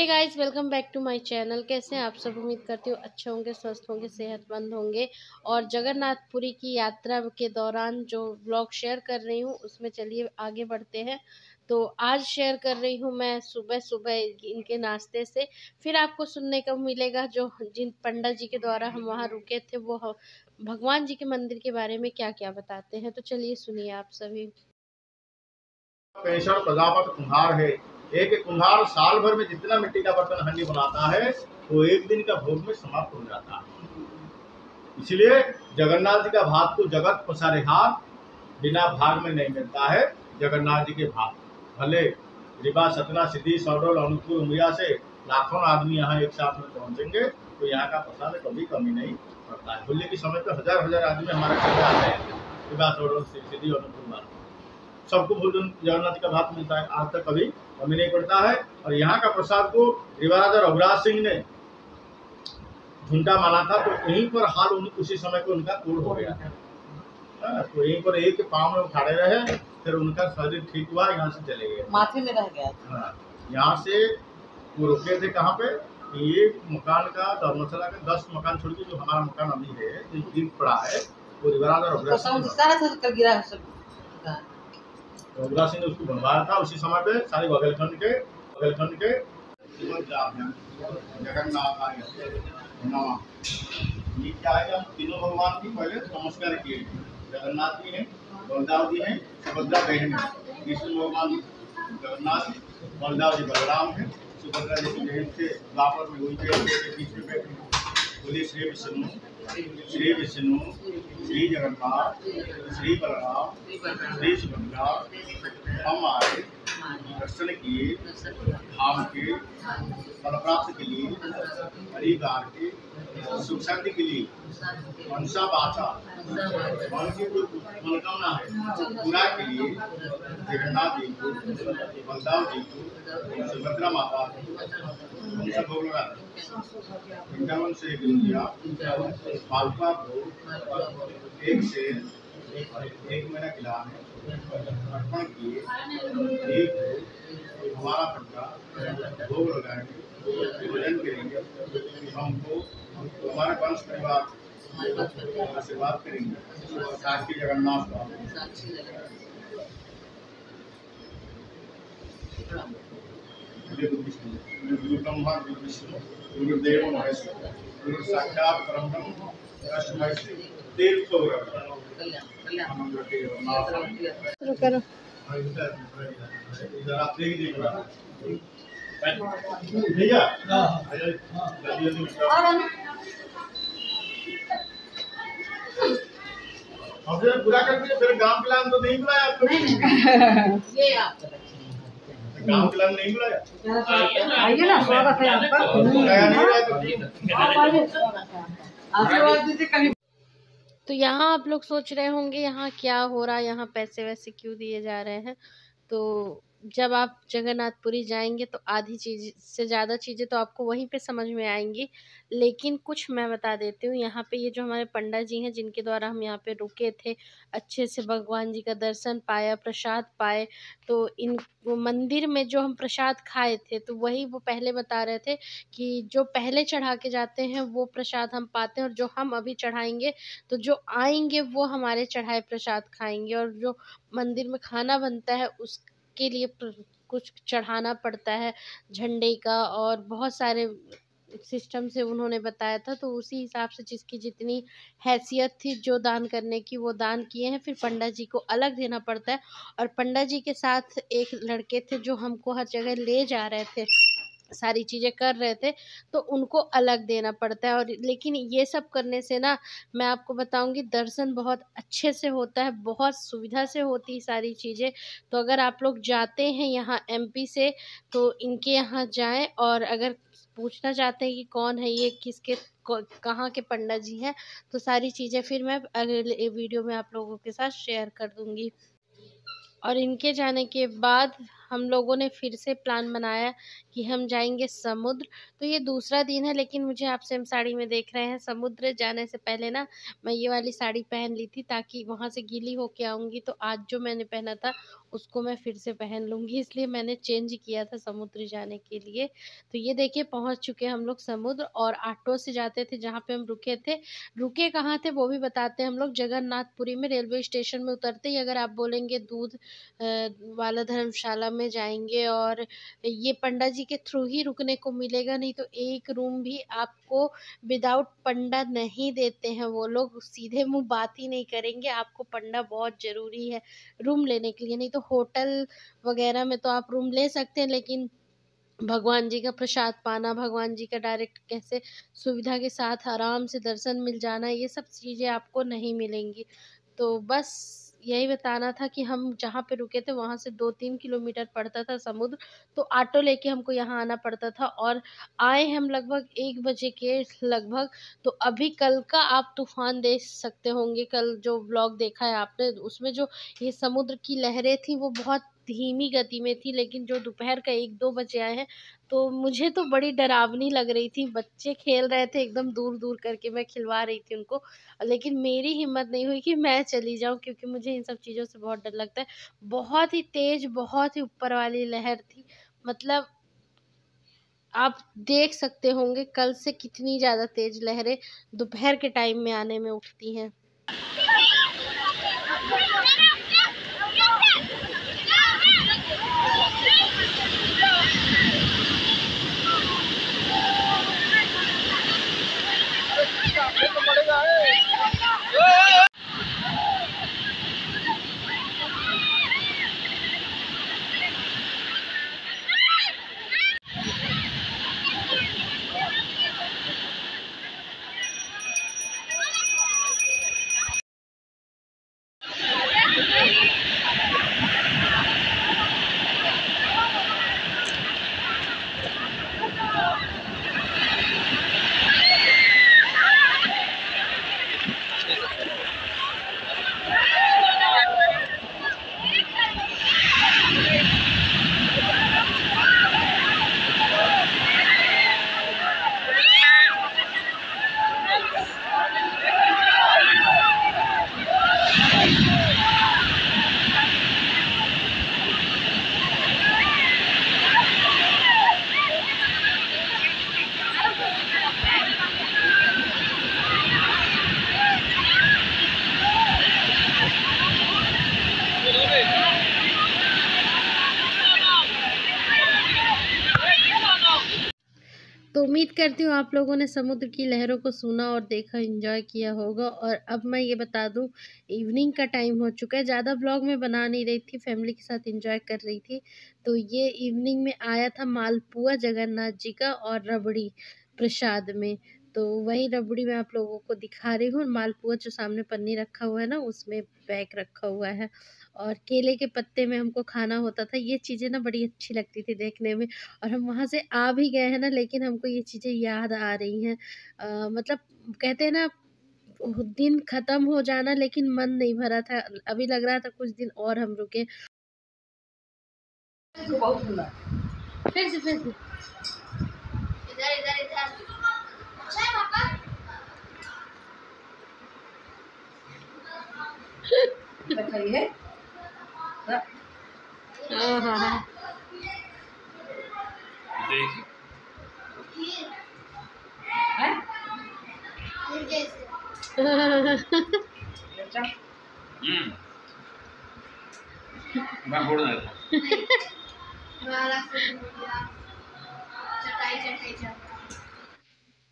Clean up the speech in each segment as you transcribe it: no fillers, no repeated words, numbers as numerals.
Hey guys, welcome back to my channel. कैसे हैं आप सब? उम्मीद करती हूँ अच्छे होंगे, स्वस्थ होंगे, सेहतमंद होंगे। और जगन्नाथपुरी की यात्रा के दौरान जो व्लॉग शेयर कर रही हूँ उसमें चलिए आगे बढ़ते हैं। तो आज शेयर कर रही हूँ मैं सुबह सुबह इनके नाश्ते से। फिर आपको सुनने को मिलेगा जो जिन पंडित जी के द्वारा हम वहाँ रुके थे वो भगवान जी के मंदिर के बारे में क्या क्या बताते हैं। तो चलिए सुनिए आप सभी। पेशर प्रजापत कुम्हार है। एक कुम्हार साल भर में जितना मिट्टी का बर्तन हंडी बनाता है वो एक दिन का भोग में समाप्त हो जाता है। इसलिए जगन्नाथ जी का भात तो जगत पसारे हाथ, बिना भाग में नहीं मिलता है। जगन्नाथ जी के भात भले रीवा, सतना, सिद्धि, सौडोल, अनूपपुर, उमरिया से लाखों आदमी यहाँ एक साथ में पहुंचेंगे तो यहाँ का प्रसाद कभी कमी नहीं पड़ता है। होली के समय पे हजार हजार आदमी हमारे घर आते हैं। रीवा, सौडोल, सिद्धि, अनूपपुर वाले सबको भोजन जगन्नाथ का भात मिलता है, आज तक कभी कमी नहीं पड़ता है। और यहाँ का प्रसाद को रिवाराजा रघुराज सिंह ने झुंडा माना था, तो यहीं पर हाल उसी समय को उनका तोड़ हो गया था। तो यहीं पर एक पाँव में खड़े रहे, फिर उनका शरीर ठीक हुआ, यहाँ से चले गए, माथे में रह गया। हाँ, यहाँ से वो रुके थे कहाँ पे? ये मकान का धर्मशाला का 10 मकान छोड़ के जो हमारा मकान अभी है जो गिर पड़ा है वो रिवाराजा रघुराज सिंह ने उसको बनवाया था। उसी समय पे सारे बघेलखंड के जगन्नाथ ये क्या है, हम तीनों भगवान की पहले नमस्कार किए। जगन्नाथ जी हैं, बलदाव जी हैं, सुभद्रा बहन है। विष्णु भगवान जगन्नाथ, बलदाव जी बलराम है, सुभद्रा जी की बहन से द्वापर में हुई के बीच में बैठे। बोलिए श्री विष्णु, श्री विष्णु, श्री जगन्नाथ, श्री बलराम, श्री सुभद्रा। हम आए दर्शन किए, धाम के फल प्राप्त के लिए, परिवार के सुख शांति के लिए, मनसा वाचा मन की जो मनोकामना है पूरा के लिए जगन्नाथ जी को, बलदाव जी को, सुभद्रा माता को सब भोग लगा वृंदावन से पालका भोग एक से एक महीना खिलाने अर्पण किए। एक हमारा पंडा भोग लगाएंगे, भोजन करेंगे, हमको हमारे वंश परिवार आशीर्वाद करेंगे। साक्षी जगन्नाथ का गुरु ब्रह्मा, गुरु विष्णु, गुरुदेव महेश्वर, गुरु साक्षात परम ब्रह्म तस्मै श्री तीर्थ इधर आप देख रहा भैया हमसे पूरा कर दिया। फिर गांव प्लान तो नहीं बुलाया आपको? ये आप गांव प्लान नहीं बुलाया? आइए ना, स्वागत है आपका। तो यहाँ आप लोग सोच रहे होंगे यहाँ क्या हो रहा है, यहाँ पैसे वैसे क्यों दिए जा रहे हैं। तो जब आप जगन्नाथपुरी जाएंगे तो आधी चीज़ से ज़्यादा चीज़ें तो आपको वहीं पे समझ में आएंगी, लेकिन कुछ मैं बता देती हूँ। यहाँ पे ये जो हमारे पंडित जी हैं जिनके द्वारा हम यहाँ पे रुके थे, अच्छे से भगवान जी का दर्शन पाया, प्रसाद पाए। तो इन मंदिर में जो हम प्रसाद खाए थे तो वही वो पहले बता रहे थे कि जो पहले चढ़ा के जाते हैं वो प्रसाद हम पाते हैं, और जो हम अभी चढ़ाएंगे तो जो आएंगे वो हमारे चढ़ाए प्रसाद खाएंगे। और जो मंदिर में खाना बनता है उसके लिए कुछ चढ़ाना पड़ता है, झंडे का और बहुत सारे सिस्टम से उन्होंने बताया था। तो उसी हिसाब से जिसकी जितनी हैसियत थी जो दान करने की वो दान किए हैं। फिर पंडित जी को अलग देना पड़ता है, और पंडित जी के साथ एक लड़के थे जो हमको हर जगह ले जा रहे थे, सारी चीज़ें कर रहे थे, तो उनको अलग देना पड़ता है। और लेकिन ये सब करने से ना मैं आपको बताऊंगी दर्शन बहुत अच्छे से होता है, बहुत सुविधा से होती है सारी चीज़ें। तो अगर आप लोग जाते हैं यहाँ एमपी से तो इनके यहाँ जाएं, और अगर पूछना चाहते हैं कि कौन है ये, किसके कहाँ के पंडित जी हैं, तो सारी चीज़ें फिर मैं अगले वीडियो में आप लोगों के साथ शेयर कर दूँगी। और इनके जाने के बाद हम लोगों ने फिर से प्लान बनाया कि हम जाएंगे समुद्र। तो ये दूसरा दिन है, लेकिन मुझे आप सेम साड़ी में देख रहे हैं। समुद्र जाने से पहले ना मैं ये वाली साड़ी पहन ली थी ताकि वहाँ से गीली होके आऊँगी, तो आज जो मैंने पहना था उसको मैं फिर से पहन लूँगी, इसलिए मैंने चेंज किया था समुद्र जाने के लिए। तो ये देखिए पहुँच चुके हैं हम लोग समुद्र, और ऑटो से जाते थे जहाँ पे हम रुके थे। रुके कहाँ थे वो भी बताते हैं। हम लोग जगन्नाथपुरी में रेलवे स्टेशन में उतरते ही अगर आप बोलेंगे दूध वाला धर्मशाला में जाएँगे और ये पंडा जी के थ्रू ही रुकने को मिलेगा, नहीं तो एक रूम भी आपको विदाउट पंडा नहीं देते हैं वो लोग, सीधे मुँह बात ही नहीं करेंगे। आपको पंडा बहुत ज़रूरी है रूम लेने के लिए, नहीं तो होटल वगैरह में तो आप रूम ले सकते हैं, लेकिन भगवान जी का प्रसाद पाना, भगवान जी का डायरेक्ट कैसे सुविधा के साथ आराम से दर्शन मिल जाना, ये सब चीज़ें आपको नहीं मिलेंगी। तो बस यही बताना था कि हम जहाँ पे रुके थे वहाँ से 2-3 किलोमीटर पड़ता था समुद्र, तो ऑटो लेके हमको यहाँ आना पड़ता था, और आए हम लगभग 1 बजे के लगभग। तो अभी कल का आप तूफ़ान देख सकते होंगे, कल जो व्लॉग देखा है आपने उसमें जो ये समुद्र की लहरें थी वो बहुत धीमी गति में थी, लेकिन जो दोपहर का 1-2 बजे आए हैं तो मुझे तो बड़ी डरावनी लग रही थी। बच्चे खेल रहे थे एकदम दूर-दूर करके, मैं खिलवा रही थी उनको, लेकिन मेरी हिम्मत नहीं हुई कि मैं चली जाऊँ, क्योंकि मुझे इन सब चीज़ों से बहुत डर लगता है। बहुत ही तेज़, बहुत ही ऊपर वाली लहर थी, मतलब आप देख सकते होंगे कल से कितनी ज़्यादा तेज़ लहरें दोपहर के टाइम में आने में उठती हैं। तो उम्मीद करती हूँ आप लोगों ने समुद्र की लहरों को सुना और देखा, एंजॉय किया होगा। और अब मैं ये बता दूँ, इवनिंग का टाइम हो चुका है। ज़्यादा व्लॉग में बना नहीं रही थी, फैमिली के साथ एंजॉय कर रही थी। तो ये इवनिंग में आया था मालपुआ जगन्नाथ जी का और रबड़ी प्रसाद में। तो वही रबड़ी मैं आप लोगों को दिखा रही हूँ, और मालपुआ जो सामने पन्नी रखा हुआ है ना उसमें पैक रखा हुआ है, और केले के पत्ते में हमको खाना होता था। ये चीज़ें ना बड़ी अच्छी लगती थी देखने में, और हम वहाँ से आ भी गए हैं ना, लेकिन हमको ये चीज़ें याद आ रही हैं। मतलब कहते हैं ना, दिन ख़त्म हो जाना लेकिन मन नहीं भरा था। अभी लग रहा था कुछ दिन और हम रुके। बहुत सुंदर। फिर से इधर इधर इधर। अच्छा है पापा। है हाँ हाँ हाँ।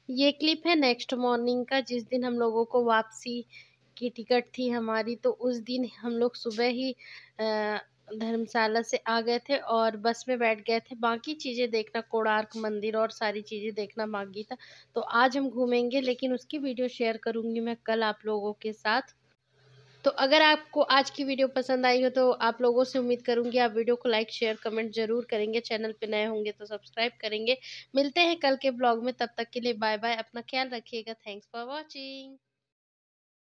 ये क्लिप है नेक्स्ट मॉर्निंग का, जिस दिन हम लोगों को वापसी की टिकट थी हमारी। तो उस दिन हम लोग सुबह ही धर्मशाला से आ गए थे और बस में बैठ गए थे। बाकी चीज़ें देखना, कोणार्क मंदिर और सारी चीज़ें देखना बाकी था। तो आज हम घूमेंगे, लेकिन उसकी वीडियो शेयर करूँगी मैं कल आप लोगों के साथ। तो अगर आपको आज की वीडियो पसंद आई हो तो आप लोगों से उम्मीद करूंगी आप वीडियो को लाइक शेयर कमेंट जरूर करेंगे। चैनल पे नए होंगे तो सब्सक्राइब करेंगे। मिलते हैं कल के ब्लॉग में, तब तक के लिए बाय बाय। अपना ख्याल रखिएगा। Thanks for watching.